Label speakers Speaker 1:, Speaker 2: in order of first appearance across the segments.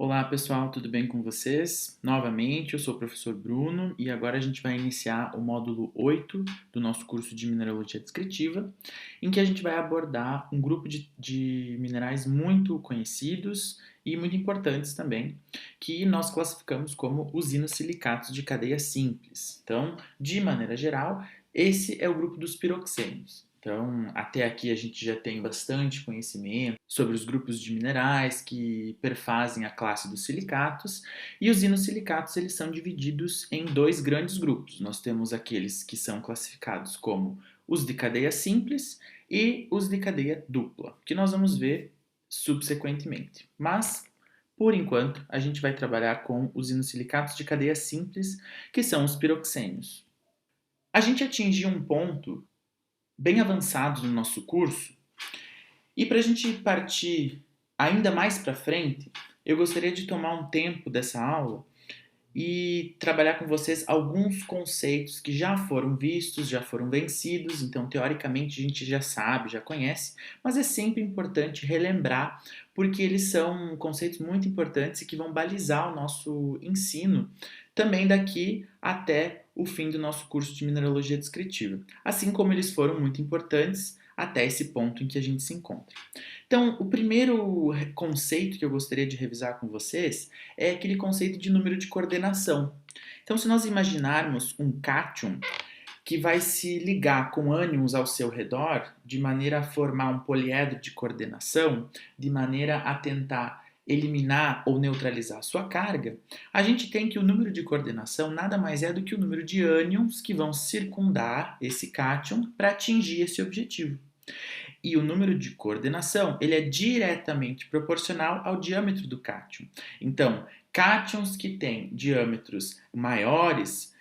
Speaker 1: Olá pessoal, tudo bem com vocês? Novamente, eu sou o professor Bruno e agora a gente vai iniciar o módulo 8 do nosso curso de Mineralogia Descritiva, em que a gente vai abordar um grupo de minerais muito conhecidos e muito importantes também, que nós classificamos como usinosilicatos de cadeia simples. Então, de maneira geral, esse é o grupo dos piroxênios. Então, até aqui a gente já tem bastante conhecimento sobre os grupos de minerais que perfazem a classe dos silicatos, e os inosilicatos eles são divididos em dois grandes grupos. Nós temos aqueles que são classificados como os de cadeia simples e os de cadeia dupla, que nós vamos ver subsequentemente. Mas, por enquanto, a gente vai trabalhar com os inosilicatos de cadeia simples, que são os piroxênios. A gente atingiu um ponto bem avançado no nosso curso, e para a gente partir ainda mais para frente, eu gostaria de tomar um tempo dessa aula e trabalhar com vocês alguns conceitos que já foram vistos, já foram vencidos, então teoricamente a gente já sabe, já conhece, mas é sempre importante relembrar, porque eles são conceitos muito importantes e que vão balizar o nosso ensino também daqui até o fim do nosso curso de Mineralogia Descritiva, assim como eles foram muito importantes até esse ponto em que a gente se encontra. Então, o primeiro conceito que eu gostaria de revisar com vocês é aquele conceito de número de coordenação. Então, se nós imaginarmos um cátion que vai se ligar com ânions ao seu redor, de maneira a formar um poliedro de coordenação, de maneira a tentar eliminar ou neutralizar a sua carga, a gente tem que o número de coordenação nada mais é do que o número de ânions que vão circundar esse cátion para atingir esse objetivo. E o número de coordenação ele é diretamente proporcional ao diâmetro do cátion. Então, cátions que têm diâmetros maiores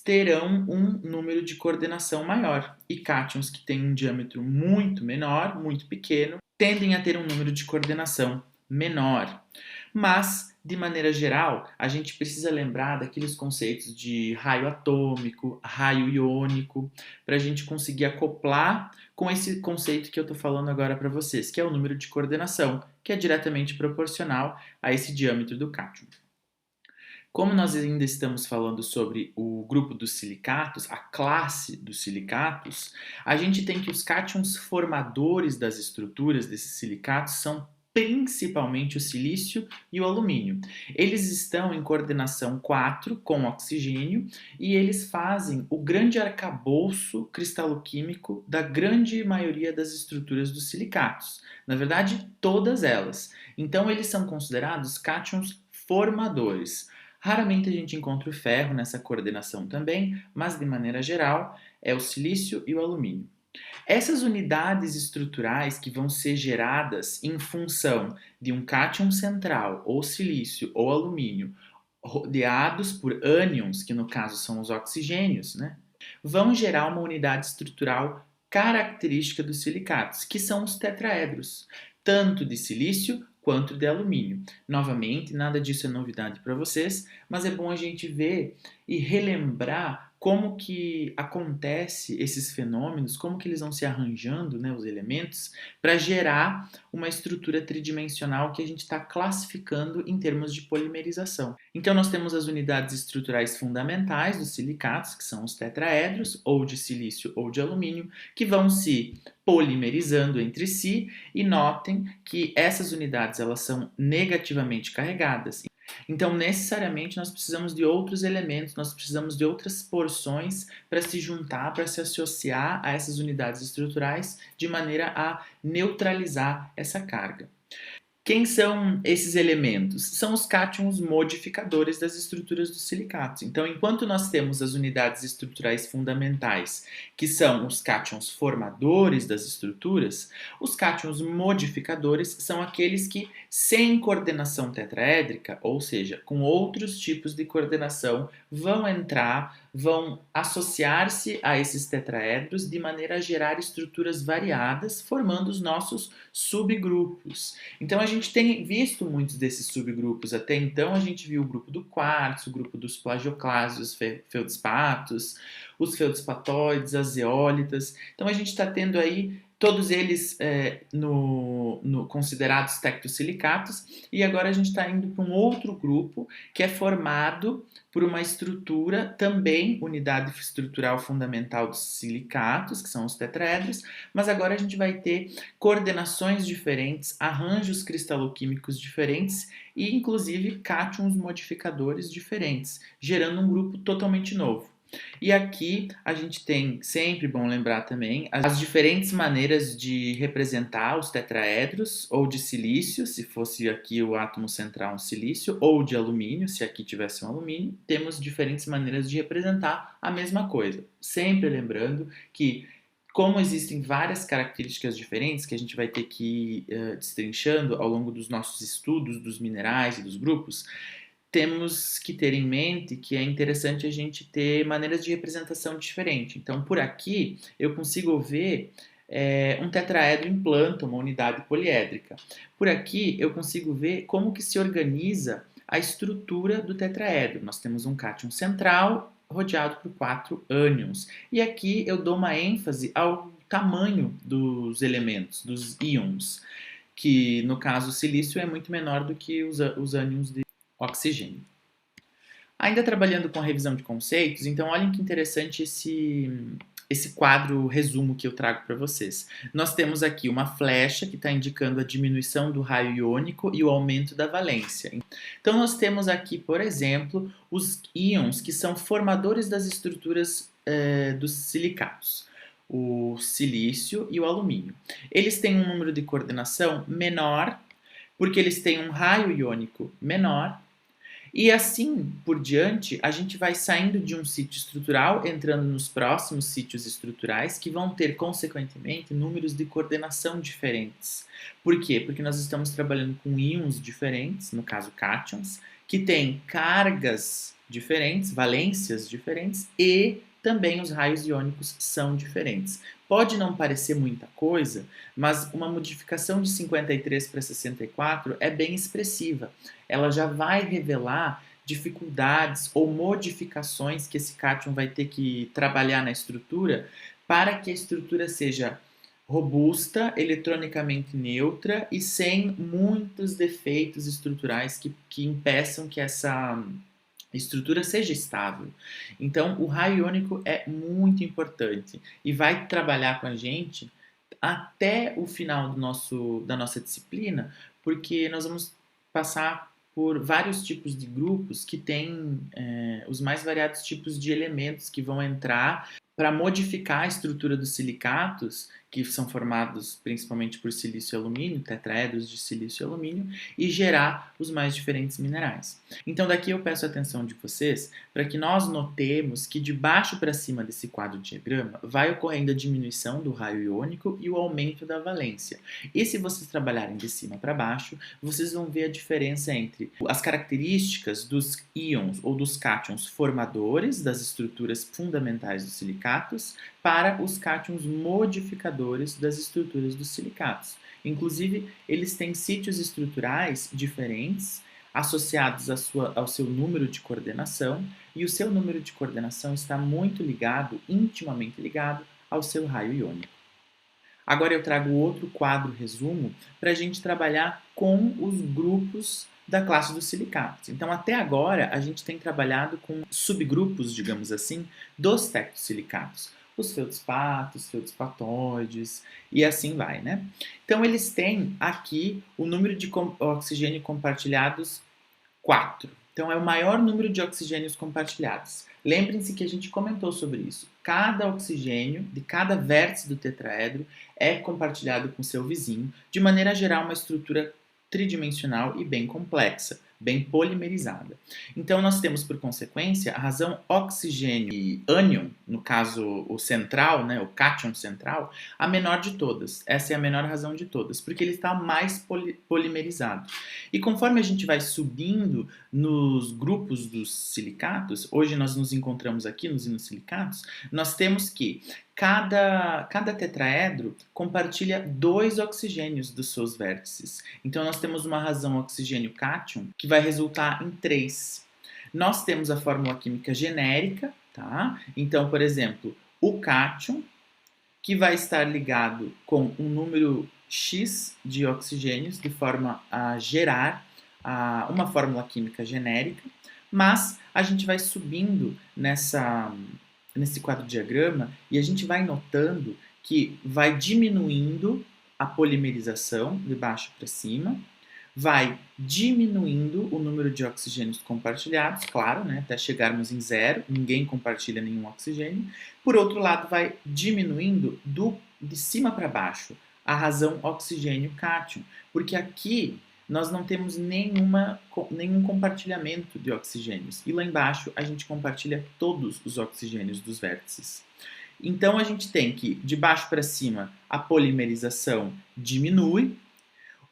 Speaker 1: terão um número de coordenação maior, e cátions que têm um diâmetro muito menor, muito pequeno, tendem a ter um número de coordenação menor. Mas, de maneira geral, a gente precisa lembrar daqueles conceitos de raio atômico, raio iônico, para a gente conseguir acoplar com esse conceito que eu estou falando agora para vocês, que é o número de coordenação, que é diretamente proporcional a esse diâmetro do cátion. Como nós ainda estamos falando sobre o grupo dos silicatos, a classe dos silicatos, a gente tem que os cátions formadores das estruturas desses silicatos são principalmente o silício e o alumínio. Eles estão em coordenação 4 com oxigênio e eles fazem o grande arcabouço cristaloquímico da grande maioria das estruturas dos silicatos. Na verdade, todas elas. Então, eles são considerados cátions formadores. Raramente a gente encontra o ferro nessa coordenação também, mas de maneira geral é o silício e o alumínio. Essas unidades estruturais que vão ser geradas em função de um cátion central, ou silício ou alumínio, rodeados por ânions, que no caso são os oxigênios, né, vão gerar uma unidade estrutural característica dos silicatos, que são os tetraedros, tanto de silício quanto de alumínio. Novamente, nada disso é novidade para vocês, mas é bom a gente ver e relembrar como que acontece esses fenômenos, como que eles vão se arranjando, né, os elementos, para gerar uma estrutura tridimensional que a gente está classificando em termos de polimerização. Então nós temos as unidades estruturais fundamentais dos silicatos, que são os tetraedros, ou de silício ou de alumínio, que vão se polimerizando entre si, e notem que essas unidades elas são negativamente carregadas. Então, necessariamente, nós precisamos de outros elementos, nós precisamos de outras porções para se juntar, para se associar a essas unidades estruturais, de maneira a neutralizar essa carga. Quem são esses elementos? São os cátions modificadores das estruturas dos silicatos. Então, enquanto nós temos as unidades estruturais fundamentais, que são os cátions formadores das estruturas, os cátions modificadores são aqueles que, sem coordenação tetraédrica, ou seja, com outros tipos de coordenação, vão entrar, vão associar-se a esses tetraedros de maneira a gerar estruturas variadas, formando os nossos subgrupos. Então, a gente tem visto muitos desses subgrupos. Até então, a gente viu o grupo do quartzo, o grupo dos plagioclásios, feldspatos, os feldspatóides, as zeólitas. Então, a gente está tendo aí todos eles considerados tectosilicatos, e agora a gente está indo para um outro grupo que é formado por uma estrutura, também unidade estrutural fundamental dos silicatos, que são os tetraedros, mas agora a gente vai ter coordenações diferentes, arranjos cristaloquímicos diferentes e inclusive cátions modificadores diferentes, gerando um grupo totalmente novo. E aqui a gente tem, sempre bom lembrar também, as diferentes maneiras de representar os tetraedros, ou de silício, se fosse aqui o átomo central um silício, ou de alumínio, se aqui tivesse um alumínio. Temos diferentes maneiras de representar a mesma coisa. Sempre lembrando que, como existem várias características diferentes que a gente vai ter que ir destrinchando ao longo dos nossos estudos dos minerais e dos grupos, temos que ter em mente que é interessante a gente ter maneiras de representação diferentes. Então, por aqui, eu consigo ver um tetraedro em planta, uma unidade poliédrica. Por aqui, eu consigo ver como que se organiza a estrutura do tetraedro. Nós temos um cátion central rodeado por 4 ânions. E aqui eu dou uma ênfase ao tamanho dos elementos, dos íons, que no caso o silício é muito menor do que os ânions de oxigênio. Ainda trabalhando com a revisão de conceitos, então olhem que interessante esse quadro resumo que eu trago para vocês. Nós temos aqui uma flecha que está indicando a diminuição do raio iônico e o aumento da valência. Então nós temos aqui, por exemplo, os íons que são formadores das estruturas dos silicatos. O silício e o alumínio. Eles têm um número de coordenação menor, porque eles têm um raio iônico menor. E assim por diante, a gente vai saindo de um sítio estrutural, entrando nos próximos sítios estruturais, que vão ter, consequentemente, números de coordenação diferentes. Por quê? Porque nós estamos trabalhando com íons diferentes, no caso cátions, que têm cargas diferentes, valências diferentes, e também os raios iônicos são diferentes. Pode não parecer muita coisa, mas uma modificação de 53 para 64 é bem expressiva. Ela já vai revelar dificuldades ou modificações que esse cátion vai ter que trabalhar na estrutura para que a estrutura seja robusta, eletronicamente neutra e sem muitos defeitos estruturais que impeçam que essa estrutura seja estável. Então, o raio iônico é muito importante e vai trabalhar com a gente até o final da nossa disciplina, porque nós vamos passar por vários tipos de grupos que têm os mais variados tipos de elementos que vão entrar para modificar a estrutura dos silicatos, que são formados principalmente por silício e alumínio, tetraedros de silício e alumínio, e gerar os mais diferentes minerais. Então daqui eu peço a atenção de vocês para que nós notemos que de baixo para cima desse quadro de diagrama vai ocorrendo a diminuição do raio iônico e o aumento da valência. E se vocês trabalharem de cima para baixo, vocês vão ver a diferença entre as características dos íons ou dos cátions formadores das estruturas fundamentais dos silicatos para os cátions modificadores das estruturas dos silicatos. Inclusive, eles têm sítios estruturais diferentes associados ao seu número de coordenação, e o seu número de coordenação está muito ligado, intimamente ligado, ao seu raio iônico. Agora eu trago outro quadro resumo para a gente trabalhar com os grupos da classe dos silicatos. Então, até agora, a gente tem trabalhado com subgrupos, digamos assim, dos tectosilicatos. Os feldspatos, feldspatoides e assim vai, né? Então, eles têm aqui o número de oxigênio compartilhados 4. Então, é o maior número de oxigênios compartilhados. Lembrem-se que a gente comentou sobre isso. Cada oxigênio de cada vértice do tetraedro é compartilhado com seu vizinho, de maneira a gerar uma estrutura tridimensional e bem complexa, bem polimerizada. Então, nós temos, por consequência, a razão oxigênio e ânion, no caso o central, né, o cátion central, a menor de todas. Essa é a menor razão de todas, porque ele está mais polimerizado. E conforme a gente vai subindo nos grupos dos silicatos, hoje nós nos encontramos aqui nos inosilicatos, nós temos que cada tetraedro compartilha 2 oxigênios dos seus vértices. Então, nós temos uma razão oxigênio cátion que vai resultar em 3. Nós temos a fórmula química genérica, tá? Então, por exemplo, o cátion que vai estar ligado com um número X de oxigênios, de forma a gerar uma fórmula química genérica, mas a gente vai subindo nesse quadro diagrama e a gente vai notando que vai diminuindo a polimerização de baixo para cima, vai diminuindo o número de oxigênios compartilhados, claro, né, até chegarmos em zero, ninguém compartilha nenhum oxigênio. Por outro lado, vai diminuindo de cima para baixo a razão oxigênio-cátion, porque aqui nós não temos nenhum compartilhamento de oxigênios. E lá embaixo a gente compartilha todos os oxigênios dos vértices. Então a gente tem que, de baixo para cima, a polimerização diminui,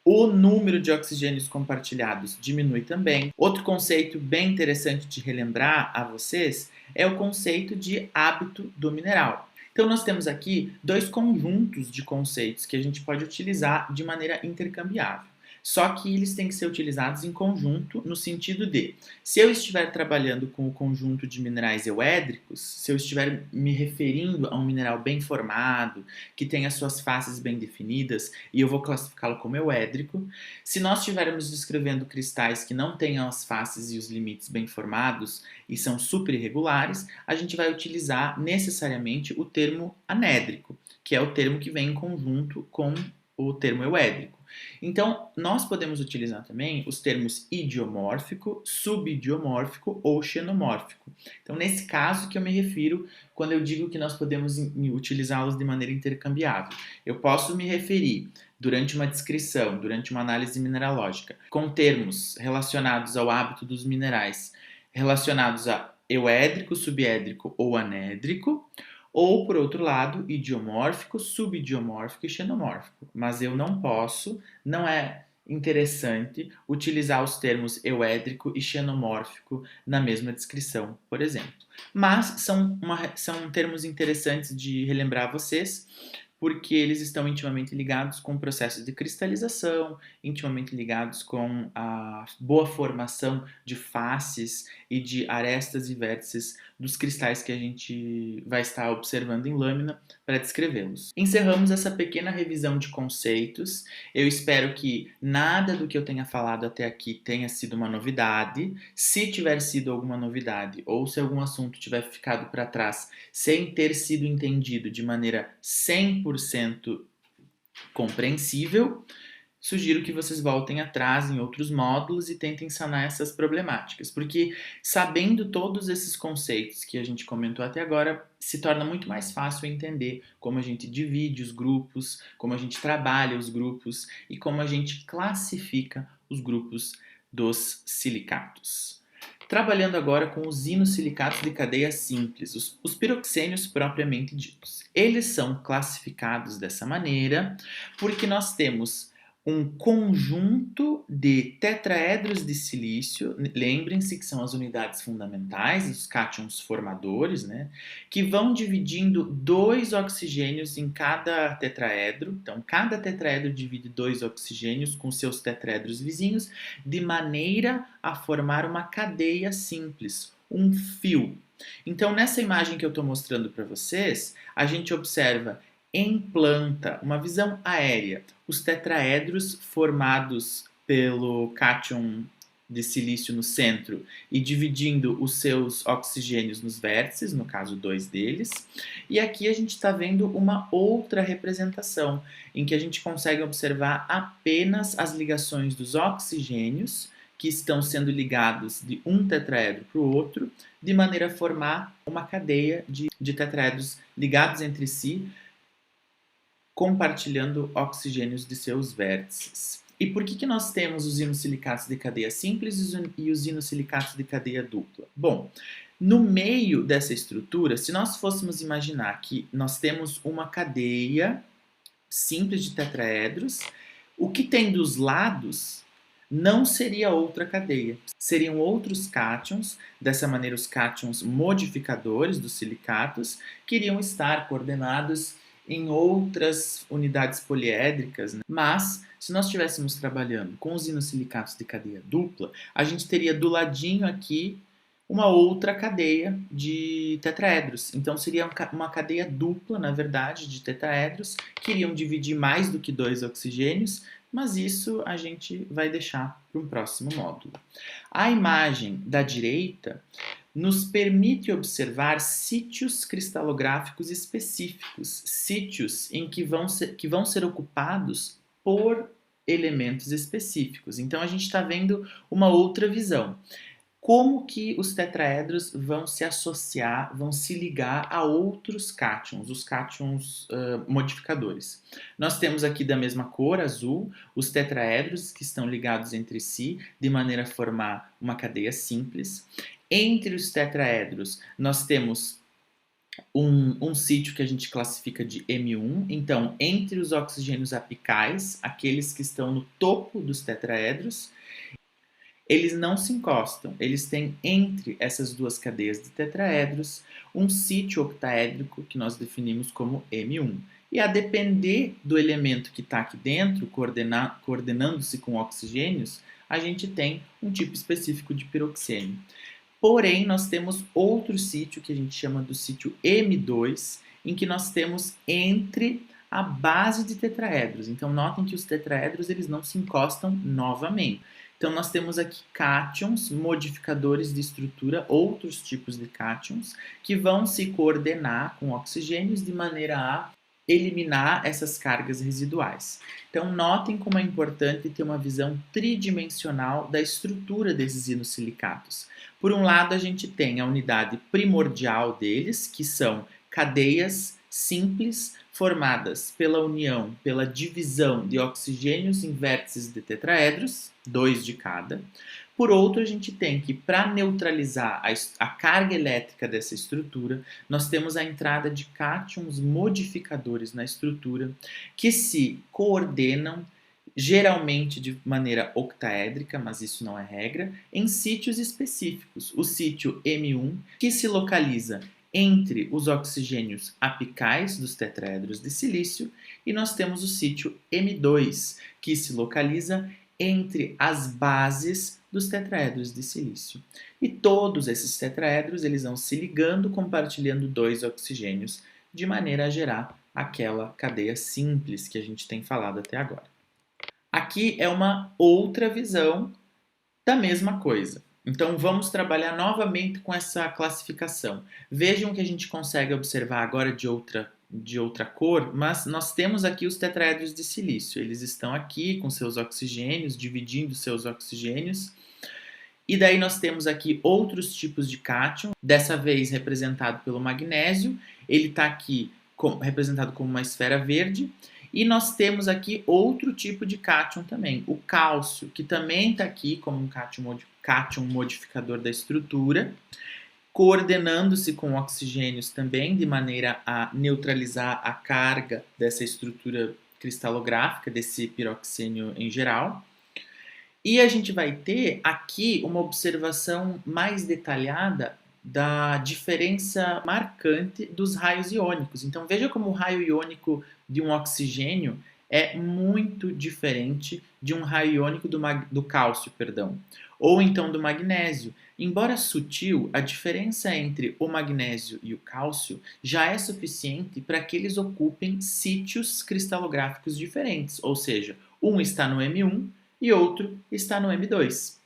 Speaker 1: o número de oxigênios compartilhados diminui também. Outro conceito bem interessante de relembrar a vocês é o conceito de hábito do mineral. Então nós temos aqui dois conjuntos de conceitos que a gente pode utilizar de maneira intercambiável. Só que eles têm que ser utilizados em conjunto no sentido de, se eu estiver trabalhando com o conjunto de minerais euédricos, se eu estiver me referindo a um mineral bem formado, que tem as suas faces bem definidas, e eu vou classificá-lo como euédrico, se nós estivermos descrevendo cristais que não tenham as faces e os limites bem formados e são super irregulares, a gente vai utilizar necessariamente o termo anédrico, que é o termo que vem em conjunto com o termo euédrico. Então, nós podemos utilizar também os termos idiomórfico, subidiomórfico ou xenomórfico. Então, nesse caso que eu me refiro quando eu digo que nós podemos utilizá-los de maneira intercambiável. Eu posso me referir durante uma descrição, durante uma análise mineralógica, com termos relacionados ao hábito dos minerais, relacionados a euédrico, subédrico ou anédrico, ou, por outro lado, idiomórfico, subidiomórfico e xenomórfico. Mas eu não posso, não é interessante utilizar os termos euédrico e xenomórfico na mesma descrição, por exemplo. Mas são termos interessantes de relembrar a vocês, porque eles estão intimamente ligados com o processo de cristalização, intimamente ligados com a boa formação de faces e de arestas e vértices dos cristais que a gente vai estar observando em lâmina para descrevê-los. Encerramos essa pequena revisão de conceitos. Eu espero que nada do que eu tenha falado até aqui tenha sido uma novidade. Se tiver sido alguma novidade ou se algum assunto tiver ficado para trás sem ter sido entendido de maneira 100% compreensível, sugiro que vocês voltem atrás em outros módulos e tentem sanar essas problemáticas, porque sabendo todos esses conceitos que a gente comentou até agora, se torna muito mais fácil entender como a gente divide os grupos, como a gente trabalha os grupos e como a gente classifica os grupos dos silicatos. Trabalhando agora com os inosilicatos de cadeia simples, os piroxênios propriamente ditos. Eles são classificados dessa maneira porque nós temos um conjunto de tetraedros de silício, lembrem-se que são as unidades fundamentais, os cátions formadores, né, que vão dividindo 2 oxigênios em cada tetraedro. Então, cada tetraedro divide 2 oxigênios com seus tetraedros vizinhos, de maneira a formar uma cadeia simples, um fio. Então, nessa imagem que eu estou mostrando para vocês, a gente observa em planta, uma visão aérea, os tetraedros formados pelo cátion de silício no centro e dividindo os seus oxigênios nos vértices, no caso 2 deles. E aqui a gente está vendo uma outra representação, em que a gente consegue observar apenas as ligações dos oxigênios que estão sendo ligados de um tetraedro para o outro, de maneira a formar uma cadeia de tetraedros ligados entre si, compartilhando oxigênios de seus vértices. E por que nós temos os inosilicatos de cadeia simples e os inosilicatos de cadeia dupla? Bom, no meio dessa estrutura, se nós fôssemos imaginar que nós temos uma cadeia simples de tetraedros, o que tem dos lados não seria outra cadeia. Seriam outros cátions, dessa maneira os cátions modificadores dos silicatos, que iriam estar coordenados em outras unidades poliédricas, né? Mas, se nós estivéssemos trabalhando com os inosilicatos de cadeia dupla, a gente teria do ladinho aqui uma outra cadeia de tetraedros. Então seria uma cadeia dupla, na verdade, de tetraedros, que iriam dividir mais do que 2 oxigênios, mas isso a gente vai deixar para um próximo módulo. A imagem da direita nos permite observar sítios cristalográficos específicos, sítios em que vão ser ocupados por elementos específicos. Então a gente está vendo uma outra visão. Como que os tetraedros vão se associar, vão se ligar a outros cátions, os cátions modificadores. Nós temos aqui da mesma cor, azul, os tetraedros que estão ligados entre si de maneira a formar uma cadeia simples. Entre os tetraedros, nós temos um sítio que a gente classifica de M1. Então, entre os oxigênios apicais, aqueles que estão no topo dos tetraedros, eles não se encostam, eles têm entre essas duas cadeias de tetraedros um sítio octaédrico que nós definimos como M1. E a depender do elemento que está aqui dentro, coordenando-se com oxigênios, a gente tem um tipo específico de piroxênio. Porém, nós temos outro sítio que a gente chama do sítio M2, em que nós temos entre a base de tetraedros. Então, notem que os tetraedros eles não se encostam novamente. Então, nós temos aqui cátions, modificadores de estrutura, outros tipos de cátions, que vão se coordenar com oxigênios de maneira a eliminar essas cargas residuais. Então, notem como é importante ter uma visão tridimensional da estrutura desses inosilicatos. Por um lado, a gente tem a unidade primordial deles, que são cadeias simples formadas pela união, pela divisão de oxigênios em vértices de tetraedros, 2 de cada. Por outro, a gente tem que, para neutralizar a carga elétrica dessa estrutura, nós temos a entrada de cátions modificadores na estrutura que se coordenam, geralmente de maneira octaédrica, mas isso não é regra, em sítios específicos. O sítio M1, que se localiza entre os oxigênios apicais dos tetraedros de silício, e nós temos o sítio M2, que se localiza entre as bases dos tetraedros de silício. E todos esses tetraedros eles vão se ligando, compartilhando 2 oxigênios, de maneira a gerar aquela cadeia simples que a gente tem falado até agora. Aqui é uma outra visão da mesma coisa. Então vamos trabalhar novamente com essa classificação. Vejam que a gente consegue observar agora de outra cor, mas nós temos aqui os tetraedros de silício. Eles estão aqui com seus oxigênios, dividindo seus oxigênios. E daí nós temos aqui outros tipos de cátion, dessa vez representado pelo magnésio. Ele está aqui representado como uma esfera verde. E nós temos aqui outro tipo de cátion também, o cálcio, que também está aqui como um cátion modificador da estrutura, coordenando-se com oxigênios também, de maneira a neutralizar a carga dessa estrutura cristalográfica, desse piroxênio em geral. E a gente vai ter aqui uma observação mais detalhada da diferença marcante dos raios iônicos. Então veja como o raio iônico de um oxigênio é muito diferente de um raio iônico do cálcio, ou então do magnésio. Embora sutil, a diferença entre o magnésio e o cálcio já é suficiente para que eles ocupem sítios cristalográficos diferentes, ou seja, um está no M1 e outro está no M2.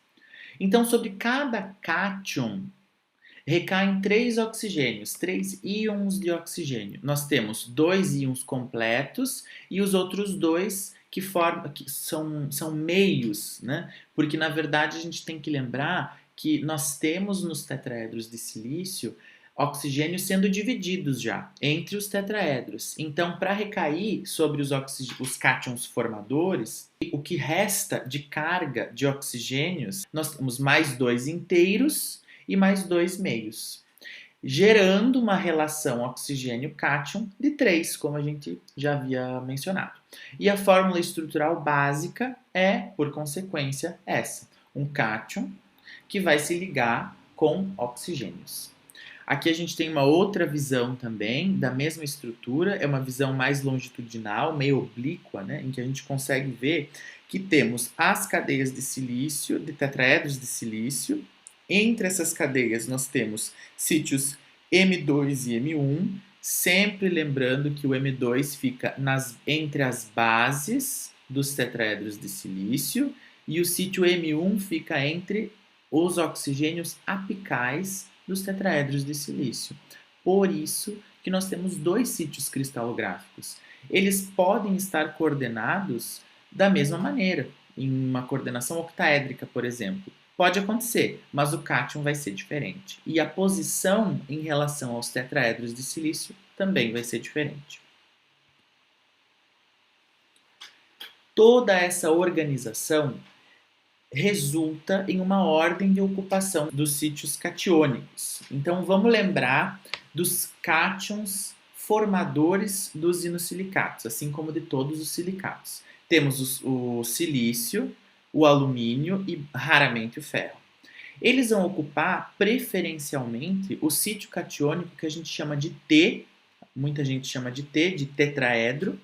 Speaker 1: Então, sobre cada cátion, recaem 3 oxigênios, 3 íons de oxigênio. Nós temos 2 íons completos e os outros 2 que são meios, né? Porque na verdade a gente tem que lembrar que nós temos nos tetraedros de silício oxigênios sendo divididos já entre os tetraedros. Então, para recair sobre os cátions formadores, o que resta de carga de oxigênios, nós temos mais 2 inteiros e mais 2 meios, gerando uma relação oxigênio-cátion de 3, como a gente já havia mencionado. E a fórmula estrutural básica é, por consequência, essa: um cátion que vai se ligar com oxigênios. Aqui a gente tem uma outra visão também da mesma estrutura, é uma visão mais longitudinal, meio oblíqua, né, em que a gente consegue ver que temos as cadeias de silício, de tetraedros de silício, Entre essas cadeias nós temos sítios M2 e M1, sempre lembrando que o M2 fica entre as bases dos tetraedros de silício e o sítio M1 fica entre os oxigênios apicais dos tetraedros de silício. Por isso que nós temos dois sítios cristalográficos. Eles podem estar coordenados da mesma maneira, em uma coordenação octaédrica, por exemplo. Pode acontecer, mas o cátion vai ser diferente. E a posição em relação aos tetraedros de silício também vai ser diferente. Toda essa organização resulta em uma ordem de ocupação dos sítios catiônicos. Então vamos lembrar dos cátions formadores dos inosilicatos, assim como de todos os silicatos. Temos o silício, o alumínio e raramente o ferro. Eles vão ocupar preferencialmente o sítio catiônico que a gente chama de T, muita gente chama de T, de tetraedro,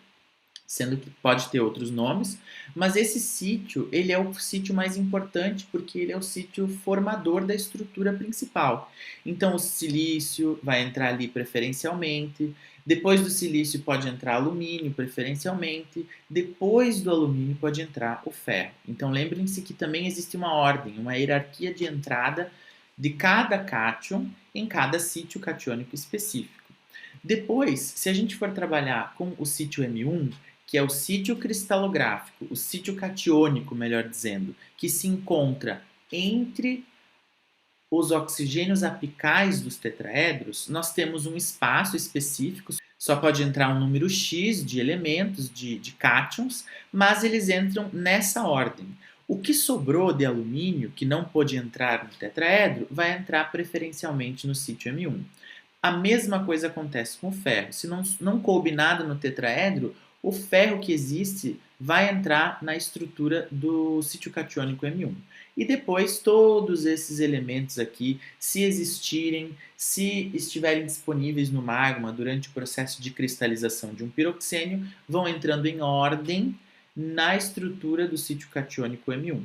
Speaker 1: sendo que pode ter outros nomes, mas esse sítio, ele é o sítio mais importante porque ele é o sítio formador da estrutura principal. Então o silício vai entrar ali preferencialmente, depois do silício pode entrar alumínio preferencialmente, depois do alumínio pode entrar o ferro. Então lembrem-se que também existe uma ordem, uma hierarquia de entrada de cada cátion em cada sítio catiônico específico. Depois, se a gente for trabalhar com o sítio M1, que é o sítio cristalográfico, o sítio catiônico, melhor dizendo, que se encontra entre os oxigênios apicais dos tetraedros, nós temos um espaço específico, só pode entrar um número X de elementos, de cátions, mas eles entram nessa ordem. O que sobrou de alumínio, que não pôde entrar no tetraedro, vai entrar preferencialmente no sítio M1. A mesma coisa acontece com o ferro. Se não coube nada no tetraedro, o ferro que existe vai entrar na estrutura do sítio catiônico M1. E depois todos esses elementos aqui, se existirem, se estiverem disponíveis no magma durante o processo de cristalização de um piroxênio, vão entrando em ordem na estrutura do sítio catiônico M1.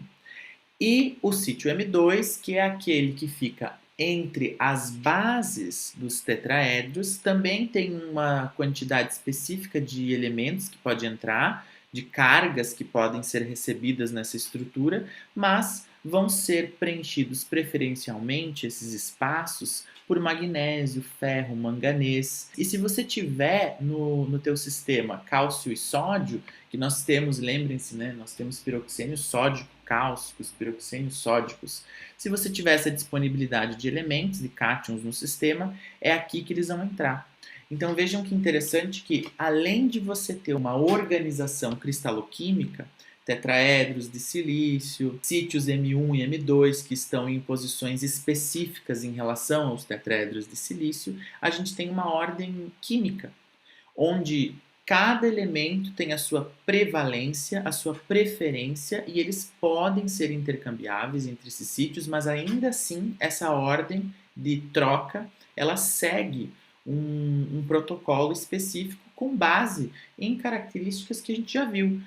Speaker 1: E o sítio M2, que é aquele que fica entre as bases dos tetraedros, também tem uma quantidade específica de elementos que pode entrar, de cargas que podem ser recebidas nessa estrutura, mas vão ser preenchidos preferencialmente esses espaços por magnésio, ferro, manganês. E se você tiver no teu sistema cálcio e sódio, que nós temos, lembrem-se, né, nós temos piroxênio sódico, cáusticos, piroxênios sódicos. Se você tiver essa disponibilidade de elementos, de cátions no sistema, é aqui que eles vão entrar. Então vejam que interessante que, além de você ter uma organização cristaloquímica, tetraedros de silício, sítios M1 e M2 que estão em posições específicas em relação aos tetraedros de silício, a gente tem uma ordem química, onde cada elemento tem a sua prevalência, a sua preferência e eles podem ser intercambiáveis entre esses sítios, mas ainda assim essa ordem de troca ela segue um protocolo específico com base em características que a gente já viu.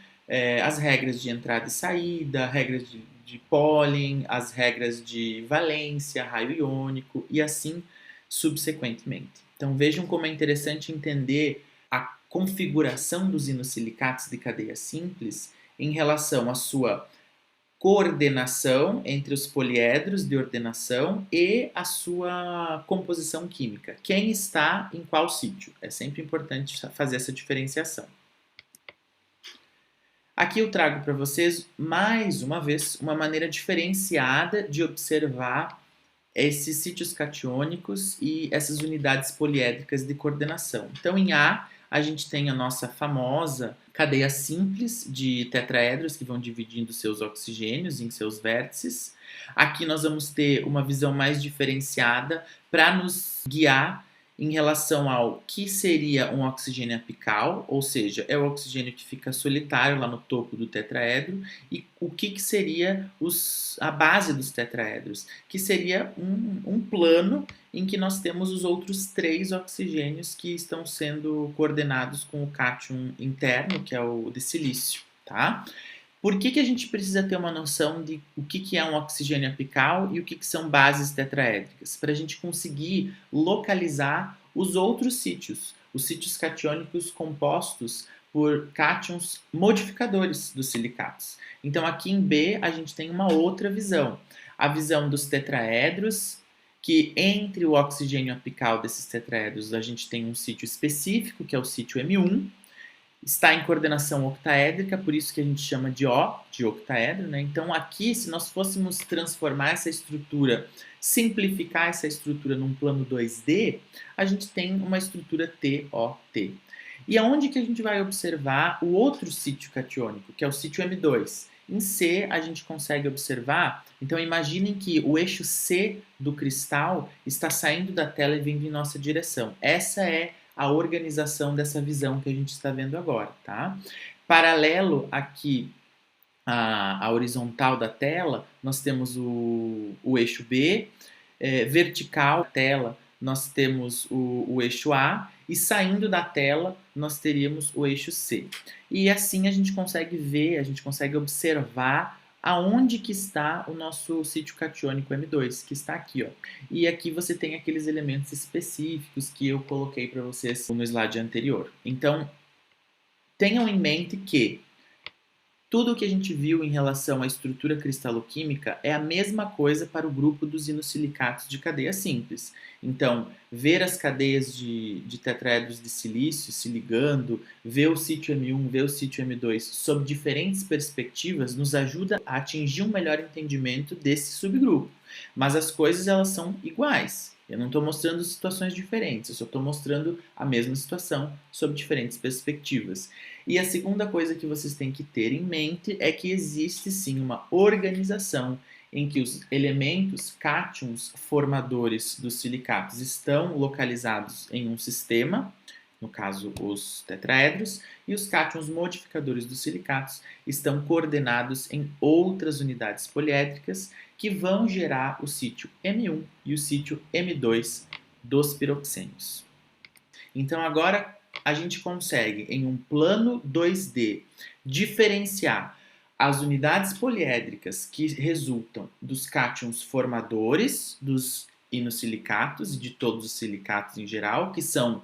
Speaker 1: As regras de entrada e saída, regras de pólen, as regras de valência, raio iônico e assim subsequentemente. Então vejam como é interessante entender a configuração dos inosilicatos de cadeia simples em relação à sua coordenação entre os poliedros de ordenação e a sua composição química. Quem está em qual sítio? É sempre importante fazer essa diferenciação. Aqui eu trago para vocês, mais uma vez, uma maneira diferenciada de observar esses sítios catiônicos e essas unidades poliédricas de coordenação. Então, em A gente tem a nossa famosa cadeia simples de tetraedros que vão dividindo seus oxigênios em seus vértices. Aqui nós vamos ter uma visão mais diferenciada para nos guiar em relação ao que seria um oxigênio apical, ou seja, é o oxigênio que fica solitário lá no topo do tetraedro, e o que seria a base dos tetraedros, que seria um plano em que nós temos os outros 3 oxigênios que estão sendo coordenados com o cátion interno, que é o de silício, tá? Por que a gente precisa ter uma noção de o que é um oxigênio apical e o que são bases tetraédricas? Para a gente conseguir localizar os outros sítios, os sítios catiônicos compostos por cátions modificadores dos silicatos. Então, aqui em B, a gente tem uma outra visão. A visão dos tetraedros, que entre o oxigênio apical desses tetraedros a gente tem um sítio específico, que é o sítio M1, está em coordenação octaédrica, por isso que a gente chama de O, de octaedro, né? Então aqui, se nós fôssemos transformar essa estrutura, simplificar essa estrutura num plano 2D, a gente tem uma estrutura TOT. E aonde que a gente vai observar o outro sítio catiônico, que é o sítio M2? Em C, a gente consegue observar, então imaginem que o eixo C do cristal está saindo da tela e vindo em nossa direção. Essa é a organização dessa visão que a gente está vendo agora, tá? Paralelo aqui à horizontal da tela, nós temos o eixo B, vertical da tela, nós temos o eixo A, e saindo da tela, nós teríamos o eixo C. E assim a gente consegue ver, a gente consegue observar aonde que está o nosso sítio catiônico M2, que está aqui, ó. E aqui você tem aqueles elementos específicos que eu coloquei para vocês no slide anterior. Então, tenham em mente que tudo o que a gente viu em relação à estrutura cristaloquímica é a mesma coisa para o grupo dos inosilicatos de cadeia simples. Então, ver as cadeias de tetraedros de silício se ligando, ver o sítio M1, ver o sítio M2 sob diferentes perspectivas nos ajuda a atingir um melhor entendimento desse subgrupo. Mas as coisas elas são iguais. Eu não estou mostrando situações diferentes, eu só estou mostrando a mesma situação sob diferentes perspectivas. E a segunda coisa que vocês têm que ter em mente é que existe sim uma organização em que os elementos cátions formadores dos silicatos estão localizados em um sistema, no caso os tetraedros, e os cátions modificadores dos silicatos estão coordenados em outras unidades poliédricas que vão gerar o sítio M1 e o sítio M2 dos piroxênios. Então agora a gente consegue, em um plano 2D, diferenciar as unidades poliédricas que resultam dos cátions formadores, dos inosilicatos e de todos os silicatos em geral, que são,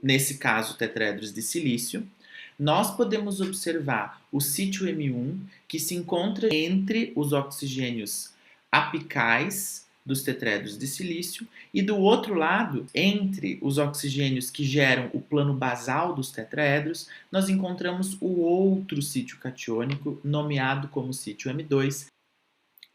Speaker 1: nesse caso, tetraedros de silício. Nós podemos observar o sítio M1, que se encontra entre os oxigênios apicais dos tetraedros de silício, e do outro lado, entre os oxigênios que geram o plano basal dos tetraedros, nós encontramos o outro sítio catiônico, nomeado como sítio M2.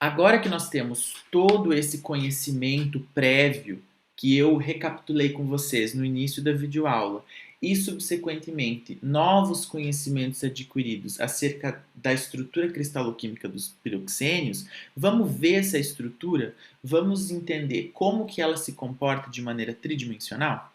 Speaker 1: Agora que nós temos todo esse conhecimento prévio que eu recapitulei com vocês no início da videoaula e, subsequentemente, novos conhecimentos adquiridos acerca da estrutura cristaloquímica dos piroxênios, vamos ver essa estrutura, vamos entender como que ela se comporta de maneira tridimensional?